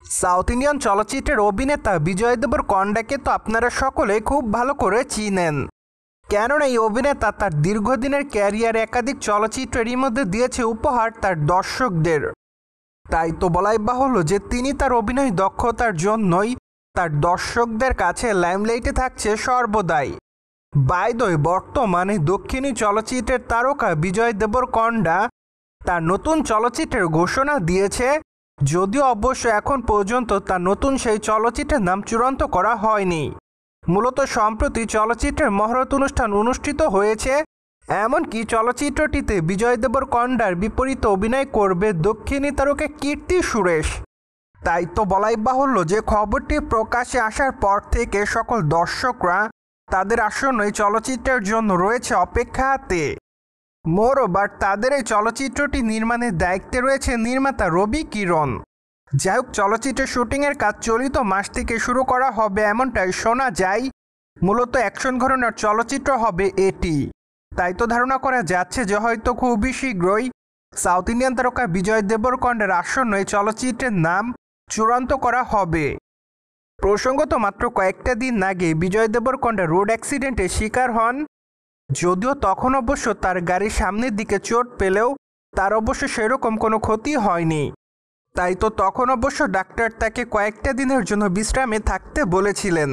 South Indian চলচ্চিত্রের অভিনেতা বিজয় দেবরকোন্ডাকে তো আপনারা সকলে খুব ভালো করে চিনেন, কেননা এই অভিনেতা তার দীর্ঘদিনের ক্যারিয়ার একাধিক চলচ্চিত্রেরই মধ্যে দিয়েছে উপহার তার দর্শকদের। তাই তো বলাই বাহুল্য যে তিনি তার অভিনয় দক্ষতার জন্যই তার দর্শকদের কাছে লাইমলাইটে থাকছে সর্বদাই। বাই দ্য ওয়ে, বর্তমানে দক্ষিণী চলচ্চিত্রের তারকা বিজয় দেবরকোন্ডা তার নতুন চলচ্চিত্রের ঘোষণা দিয়েছে, যদিও অবশ্য এখন পর্যন্ত তার নতুন সেই চলচ্চিত্রের নাম চূড়ান্ত করা হয়নি। মূলত সম্প্রতি চলচ্চিত্রের মহরত অনুষ্ঠান অনুষ্ঠিত হয়েছে, এমনকি চলচ্চিত্রটিতে বিজয় দেবরকোন্ডার বিপরীতে অভিনয় করবে দক্ষিণী তারকা কীর্তি সুরেশ। তাই তো বলাই বাহুল্য যে খবরটি প্রকাশে আসার পর থেকে সকল দর্শকরা তাদের আসন্ন এই চলচ্চিত্রের জন্য রয়েছে অপেক্ষাতে। মোরওভার তাদের এই চলচ্চিত্রটি নির্মাণের দায়িত্বে রয়েছে নির্মাতা রবি কিরণ। যাই হোক, চলচ্চিত্রের শুটিংয়ের কাজ চলিত মাস থেকে শুরু করা হবে এমনটাই শোনা যায়। মূলত অ্যাকশন ঘরানার চলচ্চিত্র হবে এটি। তাই তো ধারণা করা যাচ্ছে যে হয়তো খুবই শীঘ্রই সাউথ ইন্ডিয়ান তারকা বিজয় দেবরকোন্ডার আসন্ন এই চলচ্চিত্রের নাম চূড়ান্ত করা হবে। প্রসঙ্গত মাত্র কয়েকটা দিন আগে বিজয় দেবরকোন্ডা রোড অ্যাক্সিডেন্টে শিকার হন, যদিও তখন অবশ্য তার গাড়ির সামনের দিকে চোট পেলেও তার অবশ্য সেরকম কোনো ক্ষতি হয়নি। তাই তো তখন অবশ্য ডাক্তার তাকে কয়েকটা দিনের জন্য বিশ্রামে থাকতে বলেছিলেন।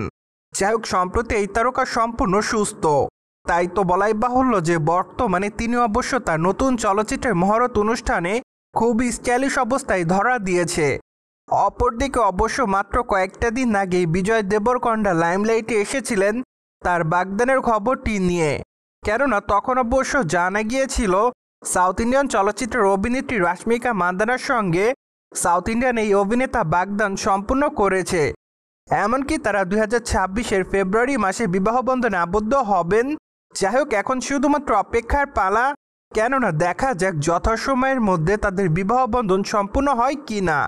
যাই হোক, সম্প্রতি এই তারকা সম্পূর্ণ সুস্থ। তাই তো বলাই বাহুল্য যে বর্তমানে তিনি অবশ্য তার নতুন চলচ্চিত্রের মহরত অনুষ্ঠানে খুবই স্টাইলিশ অবস্থায় ধরা দিয়েছে। অপরদিকে অবশ্য মাত্র কয়েকটা দিন আগেই বিজয় দেবরকোন্ডা লাইমলাইটে এসেছিলেন তার বাগদানের খবরটি নিয়ে, কেননা তখন অবশ্য জানা গিয়েছিল সাউথ ইন্ডিয়ান চলচ্চিত্রের অভিনেত্রী রাশ্মিকা মান্দানার সঙ্গে সাউথ ইন্ডিয়ান এই অভিনেতা বাগদান সম্পূর্ণ করেছে। এমনকি তারা 2026-এর ফেব্রুয়ারি মাসে বিবাহবন্ধনে আবদ্ধ হবেন। যাই হোক, এখন শুধুমাত্র অপেক্ষার পালা, কেননা দেখা যাক যথাসময়ের মধ্যে তাদের বিবাহবন্ধন সম্পূর্ণ হয় কি না।